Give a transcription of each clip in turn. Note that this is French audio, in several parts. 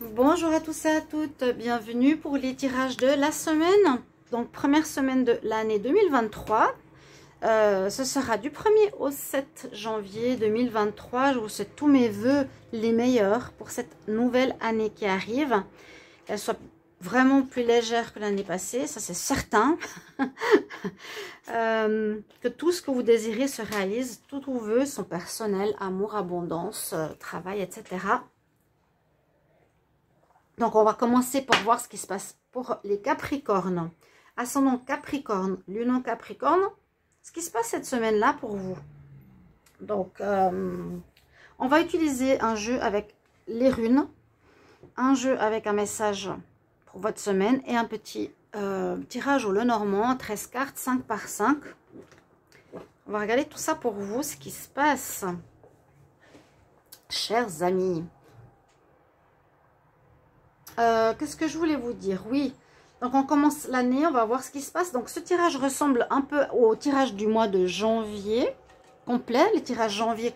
Bonjour à tous et à toutes, bienvenue pour les tirages de la semaine. Donc première semaine de l'année 2023. Ce sera du 1er au 7 janvier 2023. Je vous souhaite tous mes voeux les meilleurs pour cette nouvelle année qui arrive. Qu'elle soit vraiment plus légère que l'année passée, ça c'est certain. Que tout ce que vous désirez se réalise, tous vos voeux sont personnels, amour, abondance, travail, etc. Donc, on va commencer par voir ce qui se passe pour les Capricornes. Ascendant Capricorne, Lune en Capricorne, ce qui se passe cette semaine-là pour vous. Donc, on va utiliser un jeu avec les runes, un jeu avec un message pour votre semaine et un petit tirage au Lenormand, 13 cartes, 5 par 5. On va regarder tout ça pour vous, ce qui se passe. Chers amis. Qu'est-ce que je voulais vous dire? Oui, donc on commence l'année, on va voir ce qui se passe. Donc ce tirage ressemble un peu au tirage du mois de janvier, complet, les tirages janvier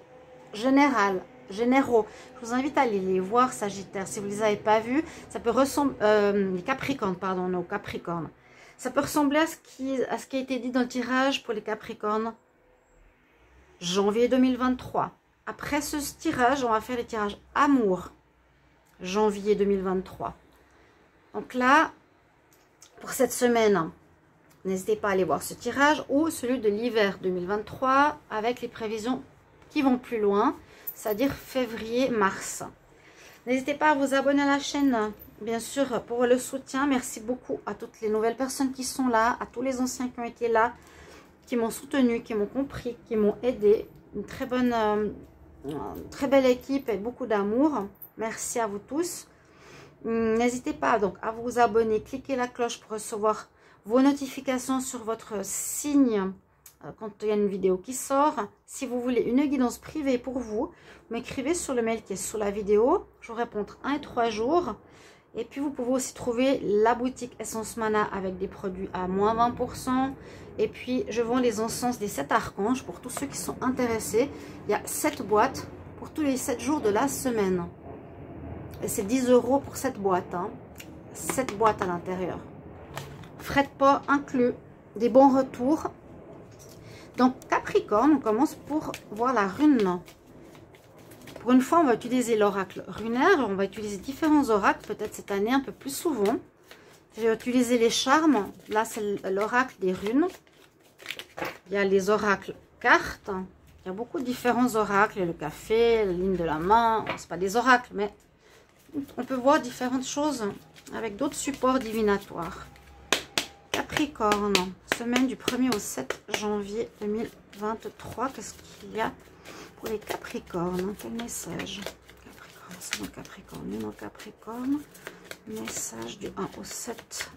généraux. Je vous invite à aller les voir, Sagittaire, si vous ne les avez pas vus. Ça peut ressembler, les Capricornes, pardon, nos Capricornes. Ça peut ressembler à ce qui a été dit dans le tirage pour les Capricornes, janvier 2023. Après ce tirage, on va faire les tirages amour. Janvier 2023. Donc là, pour cette semaine, n'hésitez pas à aller voir ce tirage ou celui de l'hiver 2023 avec les prévisions qui vont plus loin, c'est-à-dire février-mars. N'hésitez pas à vous abonner à la chaîne, bien sûr, pour le soutien. Merci beaucoup à toutes les nouvelles personnes qui sont là, à tous les anciens qui ont été là, qui m'ont soutenu, qui m'ont compris, qui m'ont aidé. Une très bonne, très belle équipe et beaucoup d'amour. Merci à vous tous. N'hésitez pas donc à vous abonner, cliquez la cloche pour recevoir vos notifications sur votre signe quand il y a une vidéo qui sort. Si vous voulez une guidance privée pour vous, m'écrivez sur le mail qui est sous la vidéo. Je vous réponds entre 1 et 3 jours. Et puis vous pouvez aussi trouver la boutique Essence Mana avec des produits à moins 20%. Et puis je vends les encens des 7 archanges pour tous ceux qui sont intéressés. Il y a 7 boîtes pour tous les 7 jours de la semaine. Et c'est 10 € pour cette boîte. Hein. 7 boîtes à l'intérieur. Frais de port inclus. Des bons retours. Donc Capricorne, on commence pour voir la rune. Pour une fois, on va utiliser l'oracle runaire. On va utiliser différents oracles, peut-être cette année un peu plus souvent. Je vais utiliser les charmes. Là, c'est l'oracle des runes. Il y a les oracles cartes. Il y a beaucoup de différents oracles. Le café, la ligne de la main. Ce pas des oracles, mais on peut voir différentes choses avec d'autres supports divinatoires. Capricorne, semaine du 1er au 7 janvier 2023. Qu'est-ce qu'il y a pour les Capricornes? Quel message? Capricorne, c'est mon Capricorne, mon Capricorne. Message du 1 au 7.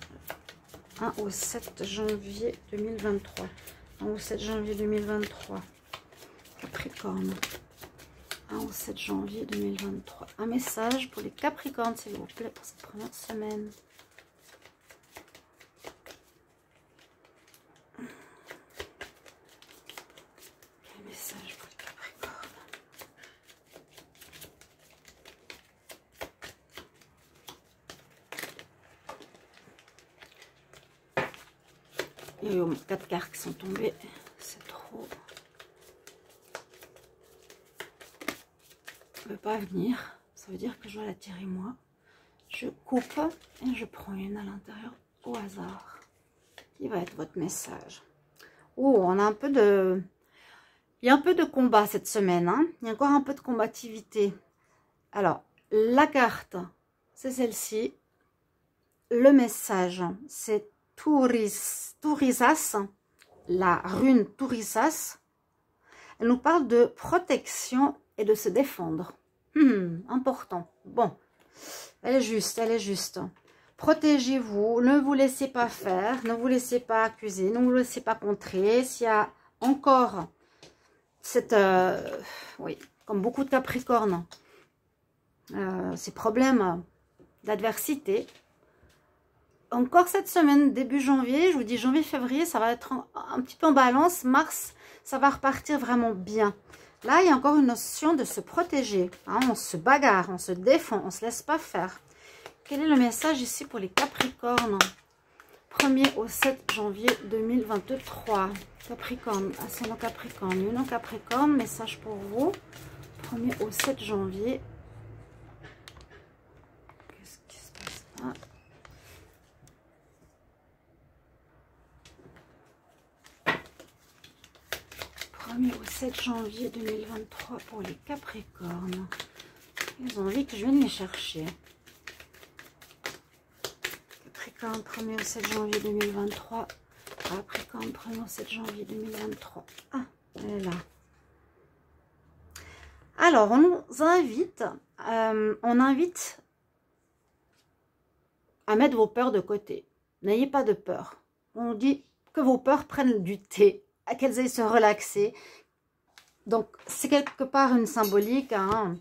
1 au 7 janvier 2023. 1 au 7 janvier 2023. Capricorne. 1 au 7 janvier 2023. Un message pour les Capricornes, s'il vous plaît, pour cette première semaine. Quel message pour les Capricornes? Il y a eu 4 cartes qui sont tombées. C'est trop. Ne veut pas venir, ça veut dire que je dois la tirer moi. Je coupe et je prends une à l'intérieur au hasard. Qui va être votre message? Oh, on a un peu de... Il y a un peu de combat cette semaine. Hein. Il y a encore un peu de combativité. Alors, la carte, c'est celle-ci. Le message, c'est Tourisas. La rune Tourisas. Elle nous parle de protection et de se défendre. Important. Bon, elle est juste, elle est juste. Protégez-vous, ne vous laissez pas faire, ne vous laissez pas accuser, ne vous laissez pas contrer. S'il y a encore cette, oui, comme beaucoup de Capricornes, ces problèmes d'adversité, encore cette semaine, début janvier, je vous dis janvier-février, ça va être un petit peu en balance. Mars, ça va repartir vraiment bien. Là, il y a encore une notion de se protéger. Hein, on se bagarre, on se défend, on ne se laisse pas faire. quel est le message ici pour les Capricornes? 1er au 7 janvier 2023. Capricorne, ascendant Capricorne, Lune en Capricorne, message pour vous. 1er au 7 janvier. Qu'est-ce qui se passe là? Au 7 janvier 2023 pour les Capricornes. Ils ont envie que je vienne les chercher. Capricorne, 1er au 7 janvier 2023. Capricorne, 1er au 7 janvier 2023. Ah, elle est là. Alors, on nous invite, à mettre vos peurs de côté. N'ayez pas de peur. On dit que vos peurs prennent du thé, qu'elles aillent se relaxer. Donc, c'est quelque part une symbolique. Hein.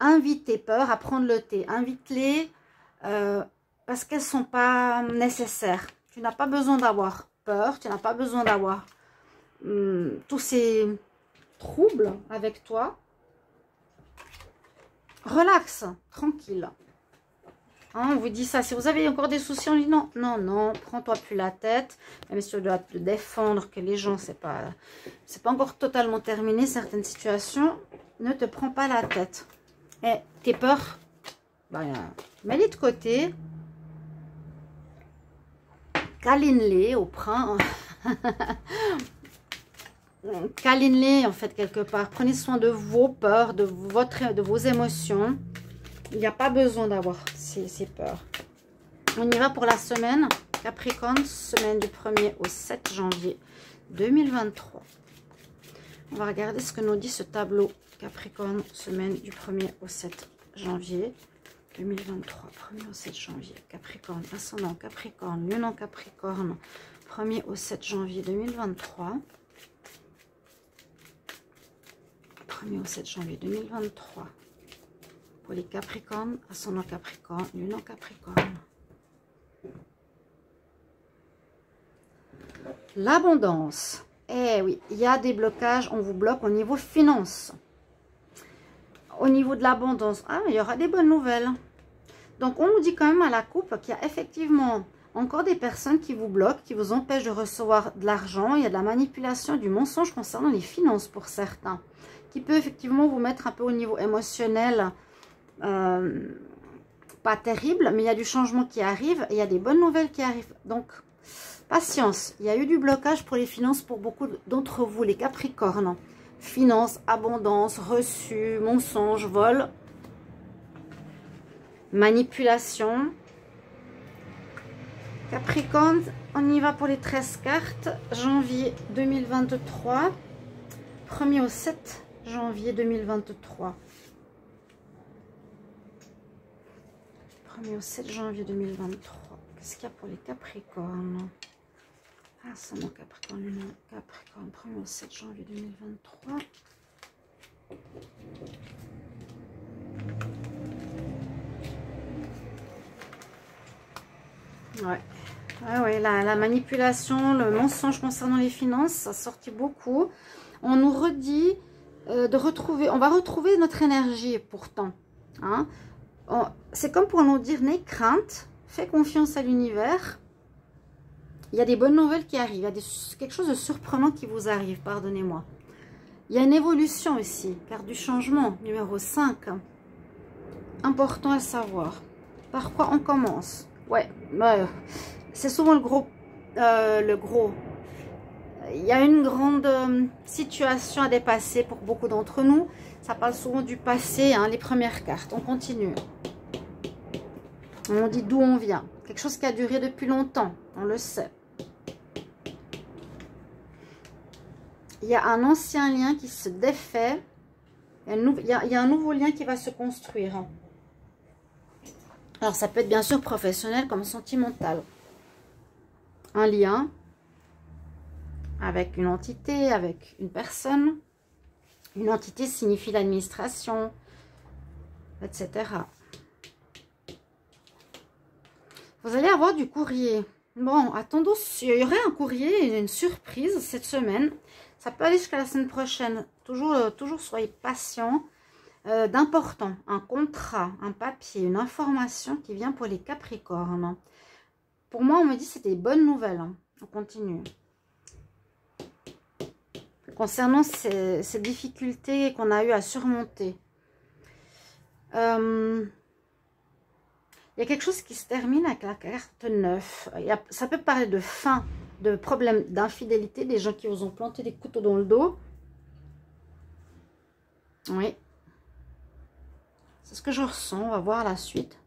Invite tes peurs à prendre le thé. Invite-les parce qu'elles ne sont pas nécessaires. Tu n'as pas besoin d'avoir peur. Tu n'as pas besoin d'avoir tous ces troubles avec toi. Relax, tranquille. Hein, on vous dit ça. Si vous avez encore des soucis, on dit non, non, non, prends-toi plus la tête. Même si tu dois te défendre, que les gens, c'est pas encore totalement terminé, certaines situations, ne te prends pas la tête. Et tes peurs, ben, mets-les de côté. Câline-les au printemps. Câline-les, en fait, quelque part. Prenez soin de vos peurs, de vos émotions. Il n'y a pas besoin d'avoir ces peurs. On y va pour la semaine. Capricorne, semaine du 1er au 7 janvier 2023. On va regarder ce que nous dit ce tableau. Capricorne, semaine du 1er au 7 janvier 2023. 1er au 7 janvier. Capricorne, ascendant Capricorne, Lune en Capricorne. 1er au 7 janvier 2023. 1er au 7 janvier 2023. Pour les Capricornes, ascendant Capricorne, Lune en Capricorne. L'abondance. Eh oui, il y a des blocages, on vous bloque au niveau finance. Au niveau de l'abondance, ah, il y aura des bonnes nouvelles. Donc, on nous dit quand même à la coupe qu'il y a effectivement encore des personnes qui vous bloquent, qui vous empêchent de recevoir de l'argent. Il y a de la manipulation, du mensonge concernant les finances pour certains, qui peut effectivement vous mettre un peu au niveau émotionnel. Pas terrible, mais il y a du changement qui arrive et il y a des bonnes nouvelles qui arrivent. Donc, patience. Il y a eu du blocage pour les finances pour beaucoup d'entre vous, les Capricornes. Finances, abondance, reçu, mensonge, vol, manipulation. Capricorne, on y va pour les 13 cartes. Janvier 2023. 1er au 7 janvier 2023. 1er au 7 janvier 2023. Qu'est-ce qu'il y a pour les Capricornes? Ah, c'est mon Capricorne, Lune, Capricorne. 1er au 7 janvier 2023. Ouais, la manipulation, le mensonge concernant les finances, ça sortit beaucoup. On nous redit de retrouver, on va retrouver notre énergie pourtant. Hein. C'est comme pour nous dire, n'aie crainte, fais confiance à l'univers. Il y a des bonnes nouvelles qui arrivent, il y a quelque chose de surprenant qui vous arrive, pardonnez-moi. Il y a une évolution ici, carte du changement, numéro 5. Important à savoir. Par quoi on commence? Ouais, c'est souvent le gros. Il y a une grande situation à dépasser pour beaucoup d'entre nous. Ça parle souvent du passé, hein, les premières cartes. On continue. On dit d'où on vient. Quelque chose qui a duré depuis longtemps, on le sait. Il y a un ancien lien qui se défait. Il y a un nouveau lien qui va se construire. Alors, ça peut être bien sûr professionnel comme sentimental. Un lien avec une entité, avec une personne. Une entité signifie l'administration, etc. Vous allez avoir du courrier. Bon, attendons, il y aurait un courrier, une surprise cette semaine. Ça peut aller jusqu'à la semaine prochaine. Toujours soyez patient. d'important, un contrat, un papier, une information qui vient pour les Capricornes. Pour moi, on me dit que c'était des bonnes nouvelles. Hein. On continue. Concernant ces difficultés qu'on a eu à surmonter. Il y a quelque chose qui se termine avec la carte 9. Ça peut parler de fin, de problèmes d'infidélité, des gens qui vous ont planté des couteaux dans le dos. Oui. C'est ce que je ressens. On va voir la suite.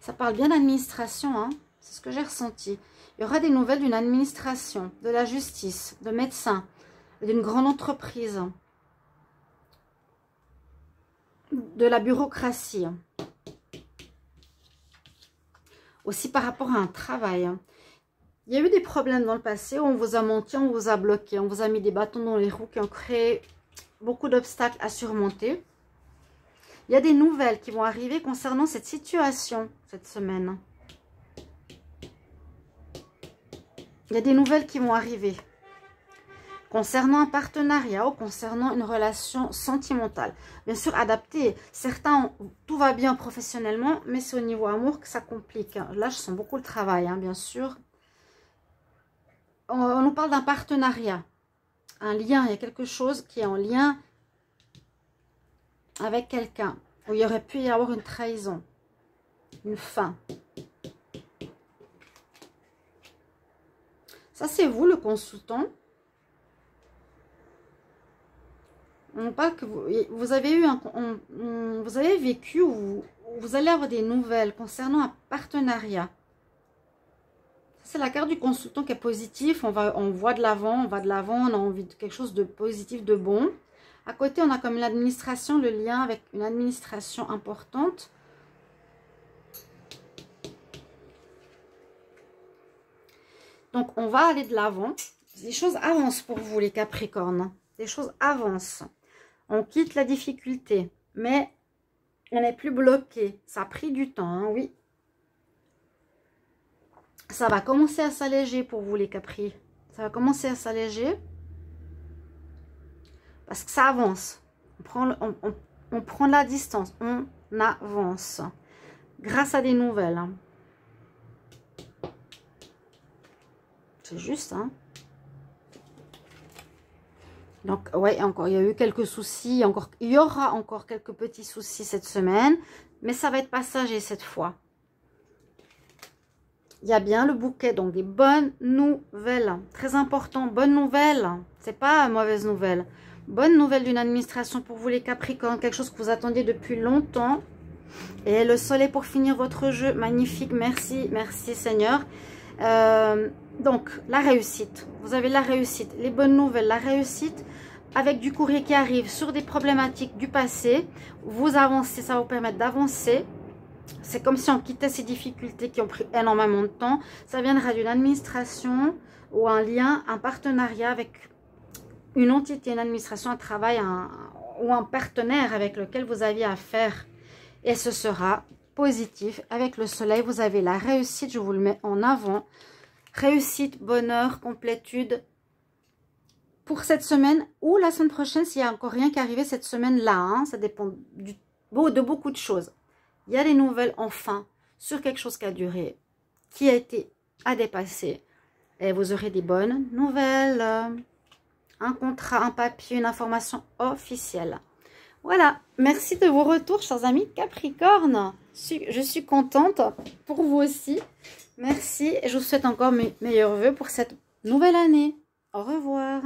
Ça parle bien d'administration, hein. C'est ce que j'ai ressenti. Il y aura des nouvelles d'une administration, de la justice, de médecins, d'une grande entreprise, de la bureaucratie. Aussi par rapport à un travail. Il y a eu des problèmes dans le passé où on vous a menti, on vous a bloqué, on vous a mis des bâtons dans les roues qui ont créé beaucoup d'obstacles à surmonter. Il y a des nouvelles qui vont arriver concernant cette situation cette semaine. Il y a des nouvelles qui vont arriver concernant un partenariat ou concernant une relation sentimentale. Bien sûr, adapté. Certains, tout va bien professionnellement, mais c'est au niveau amour que ça complique. Là, je sens beaucoup le travail, hein, bien sûr. On nous parle d'un partenariat, un lien. Il y a quelque chose qui est en lien avec quelqu'un, où il y aurait pu y avoir une trahison, une fin. Ça, c'est vous, le consultant. On parle que vous avez eu vous avez vécu ou vous allez avoir des nouvelles concernant un partenariat. C'est la carte du consultant qui est positif. On voit de l'avant, on va de l'avant, on a envie de quelque chose de positif, de bon. À côté, on a comme l'administration, le lien avec une administration importante. Donc, on va aller de l'avant. Les choses avancent pour vous, les Capricornes. Les choses avancent. On quitte la difficulté, mais on n'est plus bloqué. Ça a pris du temps, hein, oui. Ça va commencer à s'alléger pour vous, les Capri. Ça va commencer à s'alléger. Parce que ça avance. On prend la distance. On avance. Grâce à des nouvelles. Hein. C'est juste, hein. Donc, ouais, encore, il y a eu quelques soucis. Il y aura encore quelques petits soucis cette semaine. Mais ça va être passager cette fois. Il y a bien le bouquet, donc des bonnes nouvelles. Très important, bonnes nouvelles. C'est pas mauvaise nouvelle. Bonne nouvelle d'une administration pour vous, les Capricornes. Quelque chose que vous attendiez depuis longtemps. Et le soleil pour finir votre jeu. Magnifique, merci, merci Seigneur. Donc, la réussite. Vous avez la réussite, les bonnes nouvelles, la réussite avec du courrier qui arrive sur des problématiques du passé. Vous avancez, ça va vous permettre d'avancer. C'est comme si on quittait ces difficultés qui ont pris énormément de temps. Ça viendra d'une administration ou un lien, un partenariat avec une entité, une administration, un travail ou un partenaire avec lequel vous aviez affaire. Et ce sera positif. Avec le soleil, vous avez la réussite, je vous le mets en avant. Réussite, bonheur, complétude pour cette semaine ou la semaine prochaine s'il n'y a encore rien qui est arrivé cette semaine-là. Hein, ça dépend de beaucoup de choses. Il y a des nouvelles enfin sur quelque chose qui a duré, qui a été à dépasser. Et vous aurez des bonnes nouvelles. Un contrat, un papier, une information officielle. Voilà, merci de vos retours, chers amis Capricorne. Je suis contente pour vous aussi. Merci et je vous souhaite encore mes meilleurs vœux pour cette nouvelle année. Au revoir.